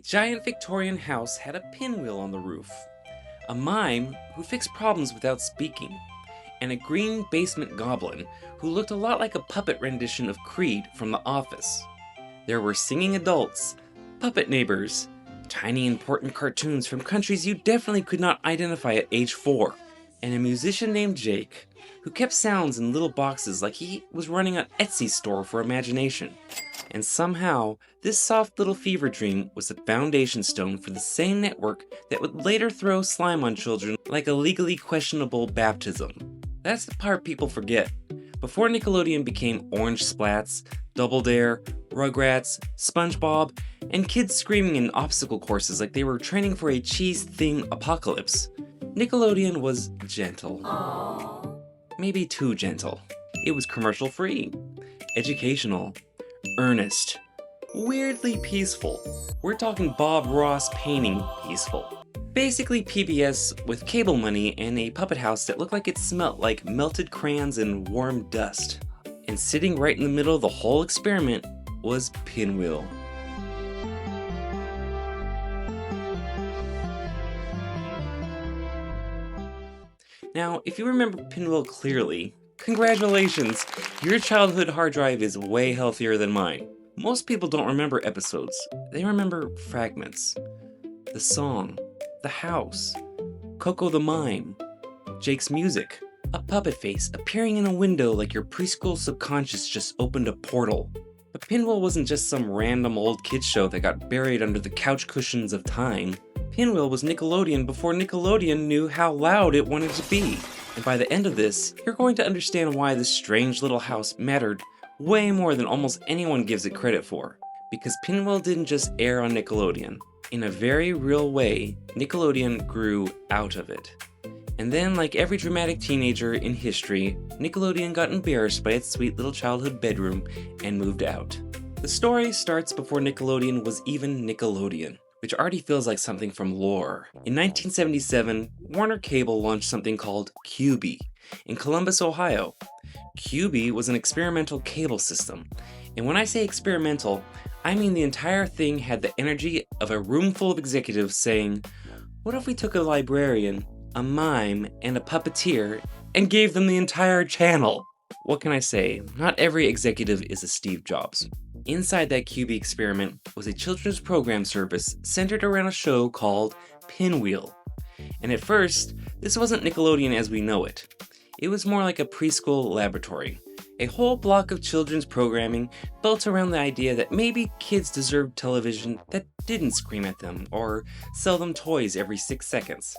A giant Victorian house had a pinwheel on the roof, a mime who fixed problems without speaking, and a green basement goblin who looked a lot like a puppet rendition of Creed from The Office. There were singing adults, puppet neighbors, tiny important cartoons from countries you definitely could not identify at age 4, and a musician named Jake who kept sounds in little boxes like he was running an Etsy store for imagination. And somehow, this soft little fever dream was the foundation stone for the same network that would later throw slime on children like a legally questionable baptism. That's the part people forget. Before Nickelodeon became Orange Splats, Double Dare, Rugrats, SpongeBob, and kids screaming in obstacle courses like they were training for a cheese thing apocalypse, Nickelodeon was gentle. Maybe too gentle. It was commercial free, educational, earnest, weirdly peaceful. We're talking Bob Ross painting peaceful. Basically PBS with cable money and a puppet house that looked like it smelt like melted crayons and warm dust. And sitting right in the middle of the whole experiment was Pinwheel. Now, if you remember Pinwheel clearly, congratulations! Your childhood hard drive is way healthier than mine. Most people don't remember episodes, they remember fragments. The song, the house, Coco the mime, Jake's music, a puppet face appearing in a window like your preschool subconscious just opened a portal. But Pinwheel wasn't just some random old kids show that got buried under the couch cushions of time. Pinwheel was Nickelodeon before Nickelodeon knew how loud it wanted to be. And by the end of this, you're going to understand why this strange little house mattered way more than almost anyone gives it credit for. Because Pinwheel didn't just air on Nickelodeon. In a very real way, Nickelodeon grew out of it. And then, like every dramatic teenager in history, Nickelodeon got embarrassed by its sweet little childhood bedroom and moved out. The story starts before Nickelodeon was even Nickelodeon, which already feels like something from lore. In 1977, Warner Cable launched something called QUBE in Columbus, Ohio. QUBE was an experimental cable system, and when I say experimental, I mean the entire thing had the energy of a room full of executives saying, what if we took a librarian, a mime, and a puppeteer and gave them the entire channel? What can I say? Not every executive is a Steve Jobs. Inside that QUBE experiment was a children's program service centered around a show called Pinwheel. And at first, this wasn't Nickelodeon as we know it. It was more like a preschool laboratory. A whole block of children's programming built around the idea that maybe kids deserved television that didn't scream at them or sell them toys every 6 seconds.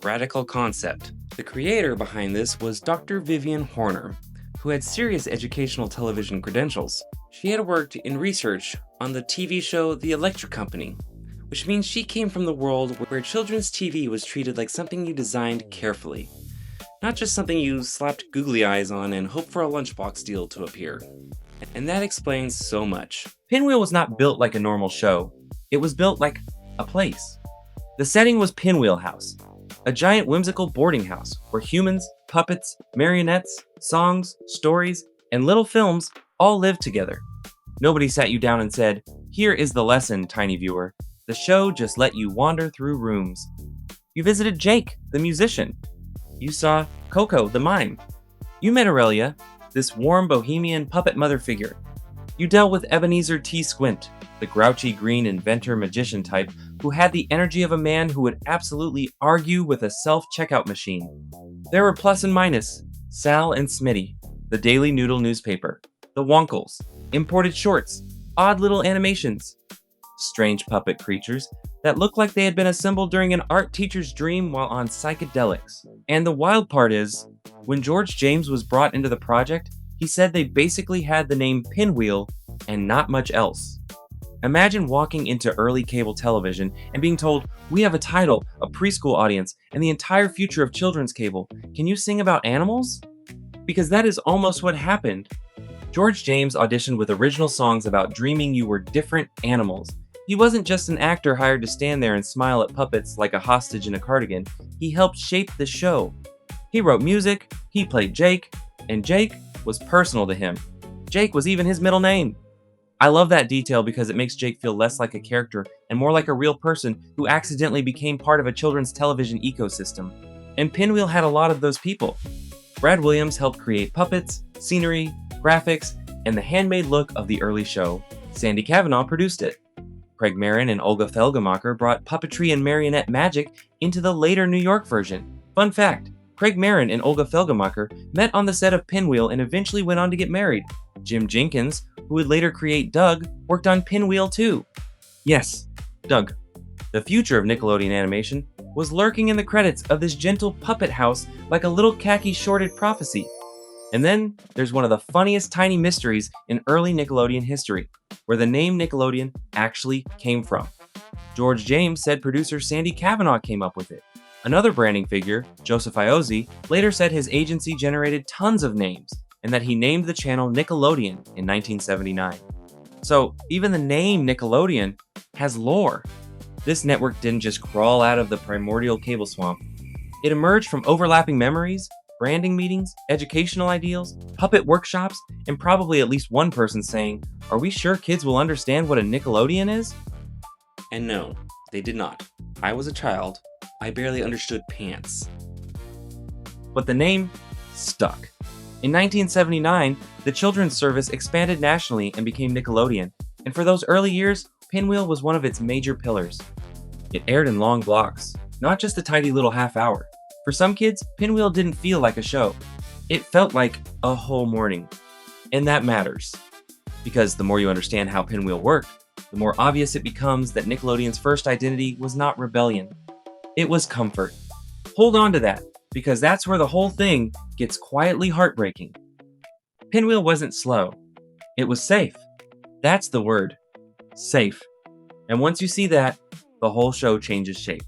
Radical concept. The creator behind this was Dr. Vivian Horner, who had serious educational television credentials. She had worked in research on the TV show The Electric Company, which means she came from the world where children's TV was treated like something you designed carefully, not just something you slapped googly eyes on and hoped for a lunchbox deal to appear. And that explains so much. Pinwheel was not built like a normal show. It was built like a place. The setting was Pinwheel House, a giant whimsical boarding house where humans, puppets, marionettes, songs, stories, and little films all lived together. Nobody sat you down and said, here is the lesson, tiny viewer. The show just let you wander through rooms. You visited Jake, the musician. You saw Coco, the mime. You met Aurelia, this warm bohemian puppet mother figure. You dealt with Ebenezer T. Squint, the grouchy green inventor magician type who had the energy of a man who would absolutely argue with a self-checkout machine. There were plus and minus, Sal and Smitty, the Daily Noodle newspaper, the Wonkles, imported shorts, odd little animations, strange puppet creatures that looked like they had been assembled during an art teacher's dream while on psychedelics. And the wild part is, when George James was brought into the project, he said they basically had the name Pinwheel and not much else. Imagine walking into early cable television and being told, we have a title, a preschool audience, and the entire future of children's cable. Can you sing about animals? Because that is almost what happened. George James auditioned with original songs about dreaming you were different animals. He wasn't just an actor hired to stand there and smile at puppets like a hostage in a cardigan. He helped shape the show. He wrote music, he played Jake, and Jake was personal to him. Jake was even his middle name. I love that detail because it makes Jake feel less like a character and more like a real person who accidentally became part of a children's television ecosystem. And Pinwheel had a lot of those people. Brad Williams helped create puppets, scenery, graphics, and the handmade look of the early show. Sandy Kavanaugh produced it. Craig Marin and Olga Felgemacher brought puppetry and marionette magic into the later New York version. Fun fact, Craig Marin and Olga Felgemacher met on the set of Pinwheel and eventually went on to get married. Jim Jinkins, who would later create Doug, worked on Pinwheel too. Yes, Doug. The future of Nickelodeon animation was lurking in the credits of this gentle puppet house like a little khaki-shorted prophecy. And then there's one of the funniest tiny mysteries in early Nickelodeon history, where the name Nickelodeon actually came from. George James said producer Sandy Kavanaugh came up with it. Another branding figure, Joseph Iozzi, later said his agency generated tons of names, and that he named the channel Nickelodeon in 1979. So even the name Nickelodeon has lore. This network didn't just crawl out of the primordial cable swamp. It emerged from overlapping memories, branding meetings, educational ideals, puppet workshops, and probably at least one person saying, "Are we sure kids will understand what a Nickelodeon is?" And no, they did not. I was a child. I barely understood pants. But the name stuck. In 1979, the children's service expanded nationally and became Nickelodeon, and for those early years, Pinwheel was one of its major pillars. It aired in long blocks, not just a tidy little half hour. For some kids, Pinwheel didn't feel like a show. It felt like a whole morning. And that matters. Because the more you understand how Pinwheel worked, the more obvious it becomes that Nickelodeon's first identity was not rebellion. It was comfort. Hold on to that, because that's where the whole thing gets quietly heartbreaking. Pinwheel wasn't slow. It was safe. That's the word. Safe. And once you see that, the whole show changes shape.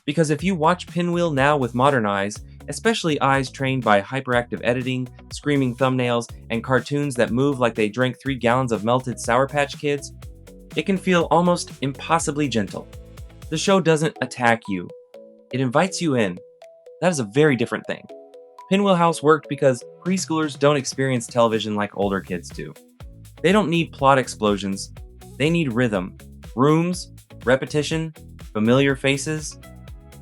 Because if you watch Pinwheel now with modern eyes, especially eyes trained by hyperactive editing, screaming thumbnails, and cartoons that move like they drank 3 gallons of melted Sour Patch Kids, it can feel almost impossibly gentle. The show doesn't attack you. It invites you in. That is a very different thing. Pinwheel House worked because preschoolers don't experience television like older kids do. They don't need plot explosions. They need rhythm, rooms, repetition, familiar faces,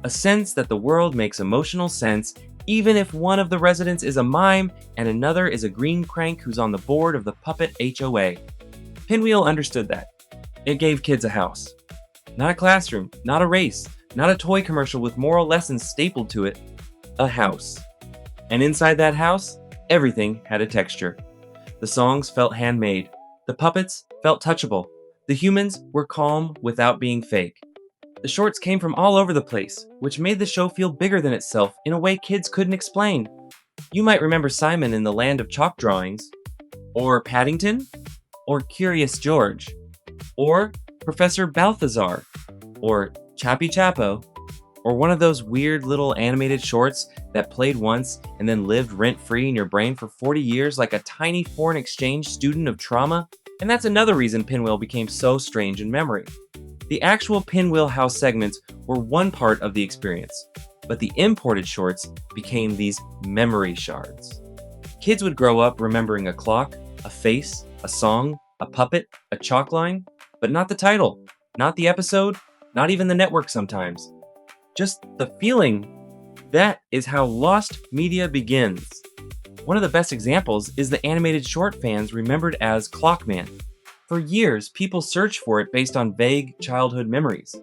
a sense that the world makes emotional sense even if one of the residents is a mime and another is a green crank who's on the board of the puppet HOA. Pinwheel understood that. It gave kids a house. Not a classroom, not a race, not a toy commercial with moral lessons stapled to it. A house. And inside that house, everything had a texture. The songs felt handmade. The puppets felt touchable. The humans were calm without being fake. The shorts came from all over the place, which made the show feel bigger than itself in a way kids couldn't explain. You might remember Simon in the Land of Chalk Drawings, or Paddington, or Curious George, or Professor Balthazar, or Chappy Chapo, or one of those weird little animated shorts that played once and then lived rent-free in your brain for 40 years like a tiny foreign exchange student of trauma. And that's another reason Pinwheel became so strange in memory. The actual Pinwheel House segments were one part of the experience, but the imported shorts became these memory shards. Kids would grow up remembering a clock, a face, a song, a puppet, a chalk line, but not the title, not the episode, not even the network sometimes. Just the feeling. That is how lost media begins. One of the best examples is the animated short fans remembered as Clockman. For years, people searched for it based on vague childhood memories.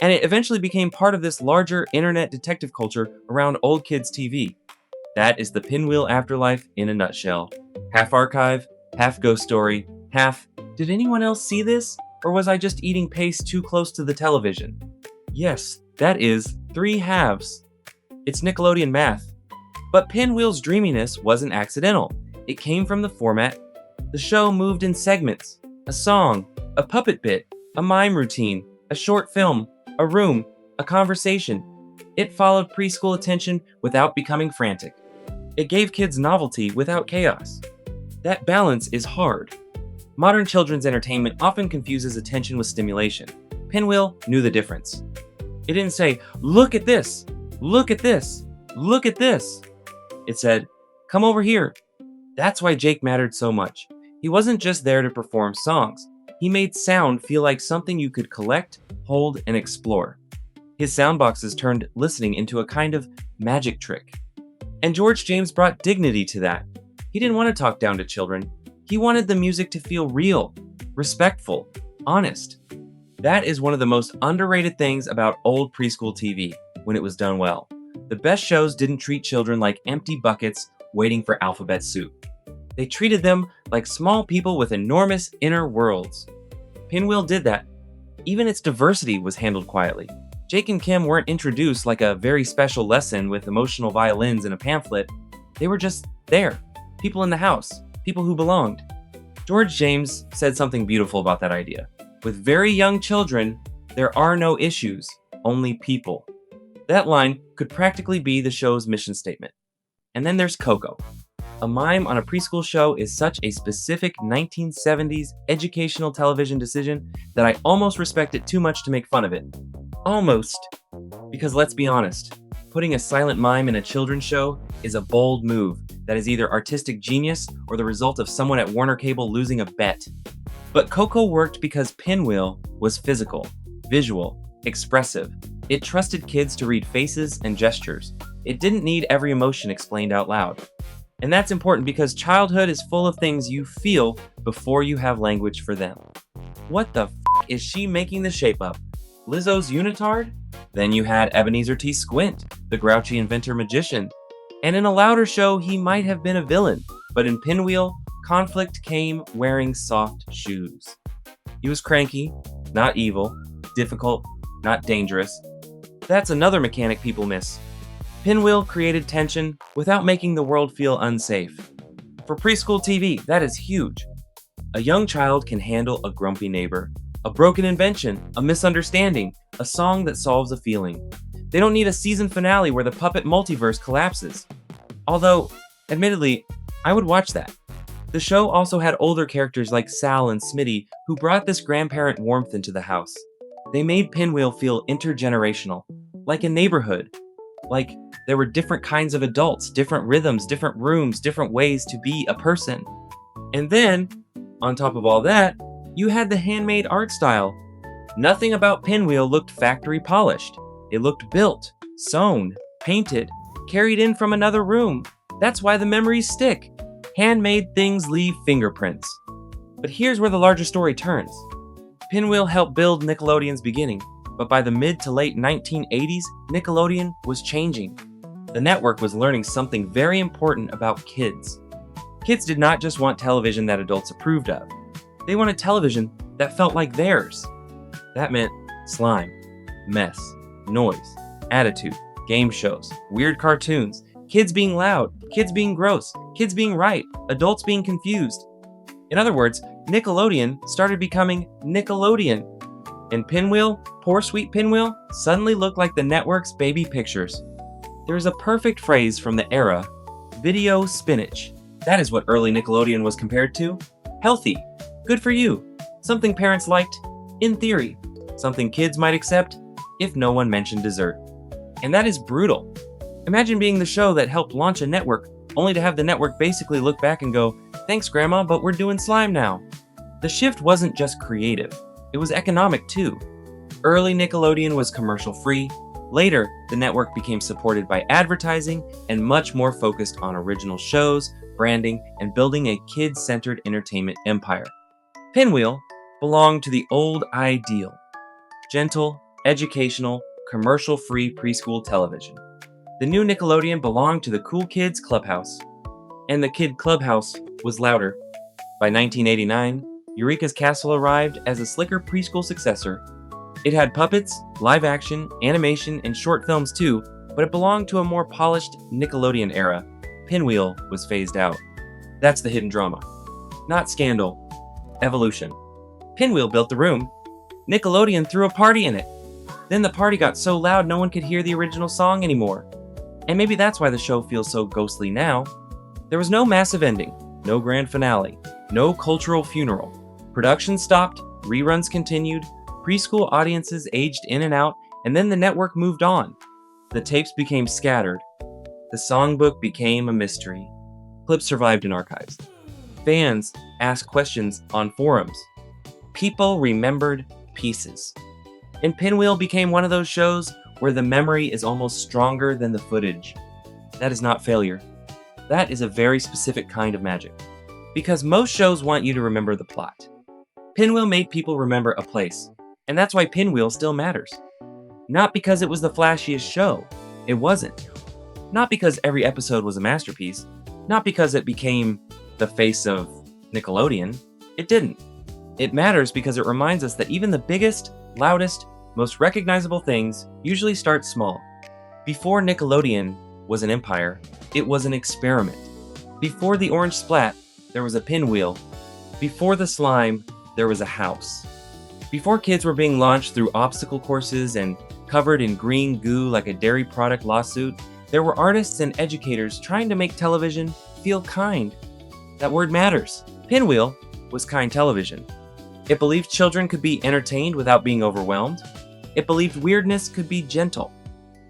And it eventually became part of this larger internet detective culture around old kids' TV. That is the Pinwheel afterlife in a nutshell. Half archive, half ghost story, half, did anyone else see this? Or was I just eating paste too close to the television? Yes, that is 3 halves. It's Nickelodeon math. But Pinwheel's dreaminess wasn't accidental. It came from the format. The show moved in segments. A song, a puppet bit, a mime routine, a short film, a room, a conversation. It followed preschool attention without becoming frantic. It gave kids novelty without chaos. That balance is hard. Modern children's entertainment often confuses attention with stimulation. Pinwheel knew the difference. It didn't say, "Look at this, look at this, look at this." It said, "Come over here." That's why Jake mattered so much. He wasn't just there to perform songs. He made sound feel like something you could collect, hold, and explore. His soundboxes turned listening into a kind of magic trick. And George James brought dignity to that. He didn't want to talk down to children. He wanted the music to feel real, respectful, honest. That is one of the most underrated things about old preschool TV when it was done well. The best shows didn't treat children like empty buckets waiting for alphabet soup. They treated them like small people with enormous inner worlds. Pinwheel did that. Even its diversity was handled quietly. Jake and Kim weren't introduced like a very special lesson with emotional violins and a pamphlet. They were just there. People in the house. People who belonged. George James said something beautiful about that idea. With very young children, there are no issues, only people. That line could practically be the show's mission statement. And then there's Coco. A mime on a preschool show is such a specific 1970s educational television decision that I almost respect it too much to make fun of it. Almost. Because let's be honest, putting a silent mime in a children's show is a bold move that is either artistic genius or the result of someone at Warner Cable losing a bet. But Coco worked because Pinwheel was physical, visual, expressive. It trusted kids to read faces and gestures. It didn't need every emotion explained out loud. And that's important because childhood is full of things you feel before you have language for them. What the is she making the shape up? Lizzo's unitard? Then you had Ebenezer T. Squint, the grouchy inventor magician. And in a louder show, he might have been a villain, but in Pinwheel, conflict came wearing soft shoes. He was cranky, not evil, difficult, not dangerous. That's another mechanic people miss. Pinwheel created tension without making the world feel unsafe. For preschool TV, that is huge. A young child can handle a grumpy neighbor, a broken invention, a misunderstanding, a song that solves a feeling. They don't need a season finale where the puppet multiverse collapses. Although, admittedly, I would watch that. The show also had older characters like Sal and Smitty who brought this grandparent warmth into the house. They made Pinwheel feel intergenerational, like a neighborhood. Like there were different kinds of adults, different rhythms, different rooms, different ways to be a person. And then, on top of all that, you had the handmade art style. Nothing about Pinwheel looked factory polished. It looked built, sewn, painted, carried in from another room. That's why the memories stick. Handmade things leave fingerprints. But here's where the larger story turns. Pinwheel helped build Nickelodeon's beginning, but by the mid to late 1980s, Nickelodeon was changing. The network was learning something very important about kids. Kids did not just want television that adults approved of. They wanted television that felt like theirs. That meant slime, mess, noise, attitude, game shows, weird cartoons, kids being loud, kids being gross, kids being right, adults being confused. In other words, Nickelodeon started becoming Nickelodeon. And Pinwheel, poor sweet Pinwheel, suddenly looked like the network's baby pictures. There is a perfect phrase from the era, video spinach. That is what early Nickelodeon was compared to. Healthy, good for you, something parents liked, in theory, something kids might accept if no one mentioned dessert. And that is brutal. Imagine being the show that helped launch a network, only to have the network basically look back and go, "Thanks, Grandma, but we're doing slime now." The shift wasn't just creative, it was economic too. Early Nickelodeon was commercial free. Later, the network became supported by advertising and much more focused on original shows, branding, and building a kid-centered entertainment empire. Pinwheel belonged to the old ideal. Gentle, educational, commercial-free preschool television. The new Nickelodeon belonged to the cool kids clubhouse. And the kid clubhouse was louder. By 1989, Eureka's Castle arrived as a slicker preschool successor. It had puppets, live action, animation, and short films too, but it belonged to a more polished Nickelodeon era. Pinwheel was phased out. That's the hidden drama. Not scandal. Evolution. Pinwheel built the room. Nickelodeon threw a party in it. Then the party got so loud no one could hear the original song anymore. And maybe that's why the show feels so ghostly now. There was no massive ending, no grand finale, no cultural funeral. Production stopped, reruns continued, preschool audiences aged in and out, and then the network moved on. The tapes became scattered. The songbook became a mystery. Clips survived in archives. fans asked questions on forums. People remembered pieces. And Pinwheel became one of those shows where the memory is almost stronger than the footage. That is not failure. That is a very specific kind of magic. Because most shows want you to remember the plot. Pinwheel made people remember a place, and that's why Pinwheel still matters. Not because it was the flashiest show. It wasn't. Not because every episode was a masterpiece. Not because it became the face of Nickelodeon. It didn't. It matters because it reminds us that even the biggest, loudest, most recognizable things usually start small. Before Nickelodeon was an empire, it was an experiment. Before the orange splat, there was a pinwheel. Before the slime, there was a house. Before kids were being launched through obstacle courses and covered in green goo like a dairy product lawsuit, there were artists and educators trying to make television feel kind. That word matters. Pinwheel was kind television. It believed children could be entertained without being overwhelmed. It believed weirdness could be gentle.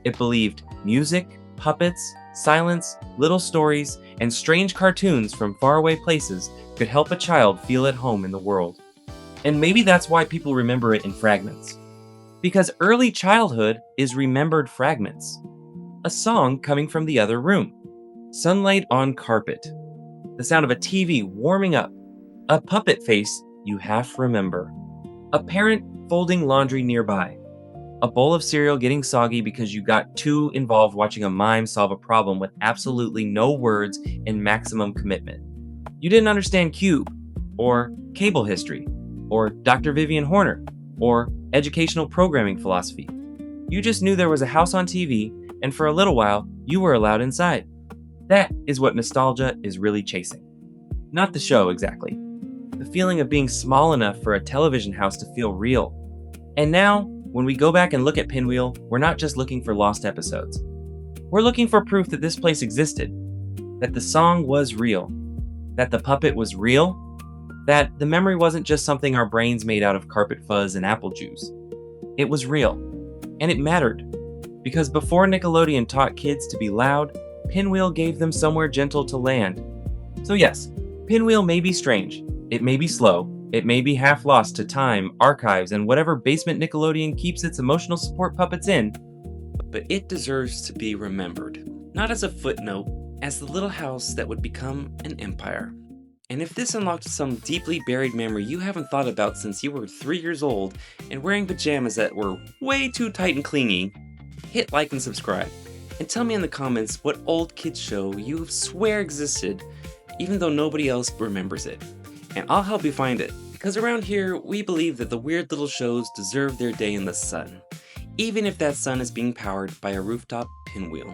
It believed music, puppets, silence, little stories, and strange cartoons from faraway places could help a child feel at home in the world. And maybe that's why people remember it in fragments. Because early childhood is remembered fragments. A song coming from the other room. Sunlight on carpet. The sound of a TV warming up. A puppet face you half remember. A parent folding laundry nearby. A bowl of cereal getting soggy because you got too involved watching a mime solve a problem with absolutely no words and maximum commitment. You didn't understand QUBE, or cable history, or Dr. Vivian Horner, or educational programming philosophy. You just knew there was a house on TV, and for a little while, you were allowed inside. That is what nostalgia is really chasing. Not the show, exactly. The feeling of being small enough for a television house to feel real. And now, when we go back and look at Pinwheel, we're not just looking for lost episodes. We're looking for proof that this place existed, that the song was real, that the puppet was real, that the memory wasn't just something our brains made out of carpet fuzz and apple juice. It was real, and it mattered, because before Nickelodeon taught kids to be loud, Pinwheel gave them somewhere gentle to land. So yes, Pinwheel may be strange, it may be slow, it may be half lost to time, archives, and whatever basement Nickelodeon keeps its emotional support puppets in, But it deserves to be remembered, not as a footnote, as the little house that would become an empire. And if this unlocked some deeply buried memory you haven't thought about since you were 3 years old and wearing pajamas that were way too tight and clingy, hit like and subscribe. And tell me in the comments what old kids show you swear existed, even though nobody else remembers it. And I'll help you find it, because around here, we believe that the weird little shows deserve their day in the sun, even if that sun is being powered by a rooftop pinwheel.